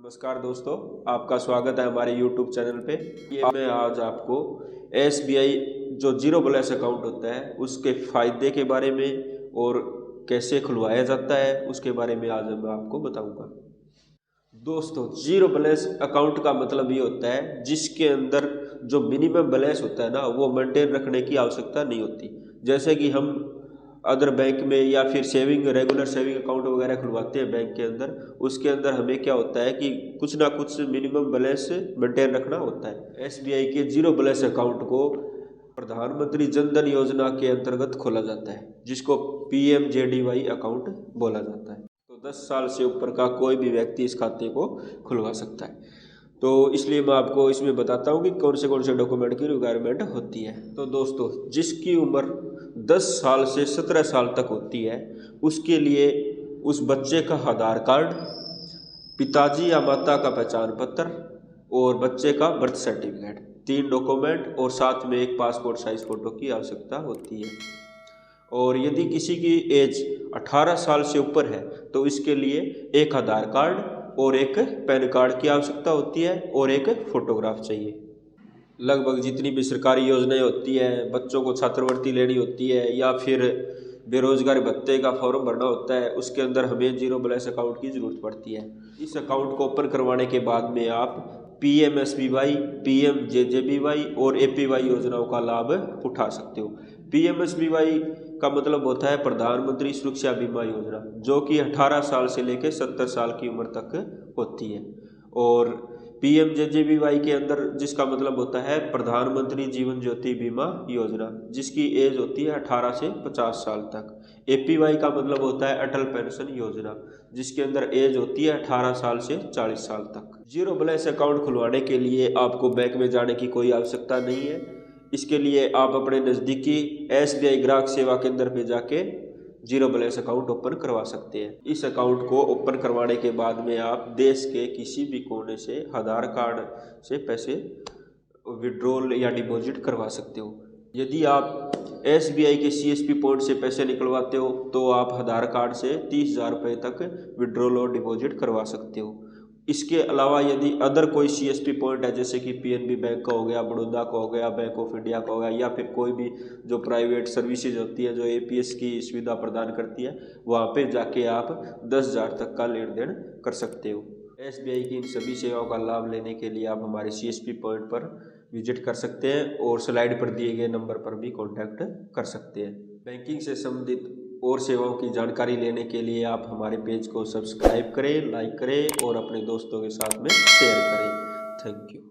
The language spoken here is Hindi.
नमस्कार दोस्तों, आपका स्वागत है हमारे YouTube चैनल पे। ये मैं आज आपको SBI जो जीरो बैलेंस अकाउंट होता है उसके फ़ायदे के बारे में और कैसे खुलवाया जाता है उसके बारे में आज मैं आपको बताऊंगा। दोस्तों, जीरो बैलेंस अकाउंट का मतलब ये होता है जिसके अंदर जो मिनिमम बैलेंस होता है ना वो मेंटेन रखने की आवश्यकता नहीं होती। जैसे कि हम अदर बैंक में या फिर रेगुलर सेविंग अकाउंट वगैरह खुलवाते हैं बैंक के अंदर, उसके अंदर हमें क्या होता है कि कुछ ना कुछ मिनिमम बैलेंस मेंटेन रखना होता है। SBI के जीरो बैलेंस अकाउंट को प्रधानमंत्री जन धन योजना के अंतर्गत खोला जाता है, जिसको PMJDY अकाउंट बोला जाता है। तो 10 साल से ऊपर का कोई भी व्यक्ति इस खाते को खुलवा सकता है। तो इसलिए मैं आपको इसमें बताता हूँ कि कौन से डॉक्यूमेंट की रिक्वायरमेंट होती है। तो दोस्तों, जिसकी उम्र 10 साल से 17 साल तक होती है उसके लिए उस बच्चे का आधार कार्ड, पिताजी या माता का पहचान पत्र और बच्चे का बर्थ सर्टिफिकेट, 3 डॉक्यूमेंट और साथ में एक पासपोर्ट साइज फ़ोटो की आवश्यकता होती है। और यदि किसी की एज 18 साल से ऊपर है तो इसके लिए एक आधार कार्ड और एक पैन कार्ड की आवश्यकता होती है और एक फ़ोटोग्राफ चाहिए। लगभग जितनी भी सरकारी योजनाएं होती है, बच्चों को छात्रवृत्ति लेनी होती है या फिर बेरोजगार भत्ते का फॉर्म भरना होता है, उसके अंदर हमें जीरो बैलेंस अकाउंट की ज़रूरत पड़ती है। इस अकाउंट को ओपन करवाने के बाद में आप PMSBY, PMJJBY और APY योजनाओं का लाभ उठा सकते हो। PMSBY का मतलब होता है प्रधानमंत्री सुरक्षा बीमा योजना, जो कि 18 साल से लेकर 70 साल की उम्र तक होती है। और PMJJBY के अंदर जिसका मतलब होता है प्रधानमंत्री जीवन ज्योति बीमा योजना, जिसकी एज होती है 18 से 50 साल तक। APY का मतलब होता है अटल पेंशन योजना, जिसके अंदर एज होती है 18 साल से 40 साल तक। जीरो बैलेंस अकाउंट खुलवाने के लिए आपको बैंक में जाने की कोई आवश्यकता नहीं है। इसके लिए आप अपने नज़दीकी SBI ग्राहक सेवा केंद्र पे जाके जीरो बैलेंस अकाउंट ओपन करवा सकते हैं। इस अकाउंट को ओपन करवाने के बाद में आप देश के किसी भी कोने से आधार कार्ड से पैसे विड्रॉल या डिपॉजिट करवा सकते हो। यदि आप SBI के CSP पॉइंट से पैसे निकलवाते हो तो आप आधार कार्ड से 30,000 रुपये तक विड्रॉल और डिपॉजिट करवा सकते हो। इसके अलावा यदि अदर कोई CSP पॉइंट है, जैसे कि PNB बैंक का हो गया, बड़ौदा का हो गया, बैंक ऑफ इंडिया का हो गया, या फिर कोई भी जो प्राइवेट सर्विसेज होती है जो APS की सुविधा प्रदान करती है, वहाँ पे जाके आप 10,000 तक का लेन देन कर सकते हो। SBI की इन सभी सेवाओं का लाभ लेने के लिए आप हमारे CSP पॉइंट पर विजिट कर सकते हैं और स्लाइड पर दिए गए नंबर पर भी कॉन्टैक्ट कर सकते हैं। बैंकिंग से संबंधित और सेवाओं की जानकारी लेने के लिए आप हमारे पेज को सब्सक्राइब करें, लाइक करें और अपने दोस्तों के साथ में शेयर करें। Thank you.